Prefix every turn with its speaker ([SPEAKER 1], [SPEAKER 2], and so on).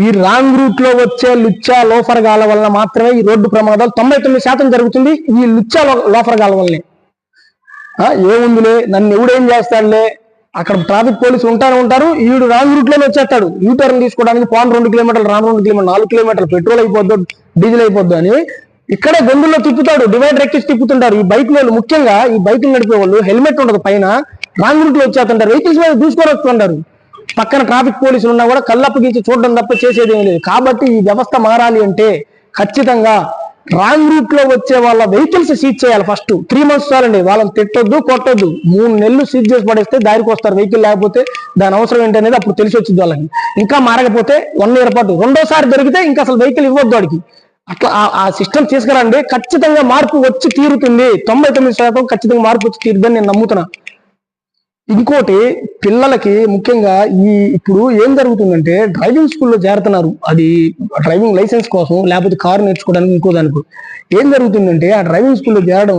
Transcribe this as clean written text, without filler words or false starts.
[SPEAKER 1] ఈ wrong route లో వచ్చే లుచ్చా లోఫర్ గాల వల్ల మాత్రమే ఈ రోడ్డు ప్రమాదాలు 99% జరుగుతుంది ఈ లుచ్చా లోఫర్ గాల వల్లనే. ఏముందిలే, నన్ను ఎవడేం చేస్తాడులే, అక్కడ ట్రాఫిక్ పోలీసులు ఉంటారు, ఈడు రాంగ్ రూట్ లోనే వచ్చేస్తాడు, యూటర్న్ తీసుకోవడానికి 2 కిలోమీటర్లు, 2 కిలోమీటర్లు, 4 కిలోమీటర్లు పెట్రోల్ అయిపోద్దు, డీజిల్ అయిపోద్దు అని ఇక్కడే గొంతుల్లో తిప్పుతాడు, డివైడర్ ఎక్కిసి తిప్పుతుంటారు. ఈ బైక్ వాళ్ళు, ముఖ్యంగా ఈ బైకులు నడిపే వాళ్ళు హెల్మెట్ ఉండదు పైన, రాంగ్ రూట్ లో వచ్చేస్తుంటారు, వెహికల్స్ మీద దూసుకొని వస్తుంటారు. పక్కన ట్రాఫిక్ పోలీసులు ఉన్నా కూడా కళ్ళప్పగించి చూడడం తప్ప చేసేది ఏం లేదు. కాబట్టి ఈ వ్యవస్థ మారాలి అంటే ఖచ్చితంగా రాంగ్ రూట్ లో వచ్చే వాళ్ళ వెహికల్స్ సీజ్ చేయాలి. ఫస్ట్ 3 months చాలండి, వాళ్ళని తిట్టొద్దు, కొట్టొద్దు, 3 నెలలు సీజ్ చేసి పడేస్తే దారికి వస్తారు. వెహికల్ లేకపోతే దాని అవసరం ఏంటనేది అప్పుడు తెలిసి వచ్చింది వాళ్ళకి. ఇంకా మారకపోతే 1 year పాటు, రెండోసారి దొరికితే ఇంకా అసలు వెహికల్ ఇవ్వద్దు వాడికి. అట్లా ఆ సిస్టమ్ తీసుకురండి, ఖచ్చితంగా మార్పు వచ్చి తీరుతుంది. 99% ఖచ్చితంగా మార్పు వచ్చి తీరుద్దని నేను నమ్ముతున్నా. ఇంకోటి, పిల్లలకి ముఖ్యంగా ఇప్పుడు ఏం జరుగుతుందంటే డ్రైవింగ్ స్కూల్లో చేరుతున్నారు, అది డ్రైవింగ్ లైసెన్స్ కోసం, లేకపోతే కారు నేర్చుకోవడానికి, ఇంకో దానికి. ఏం జరుగుతుందంటే ఆ డ్రైవింగ్ స్కూల్లో చేరడం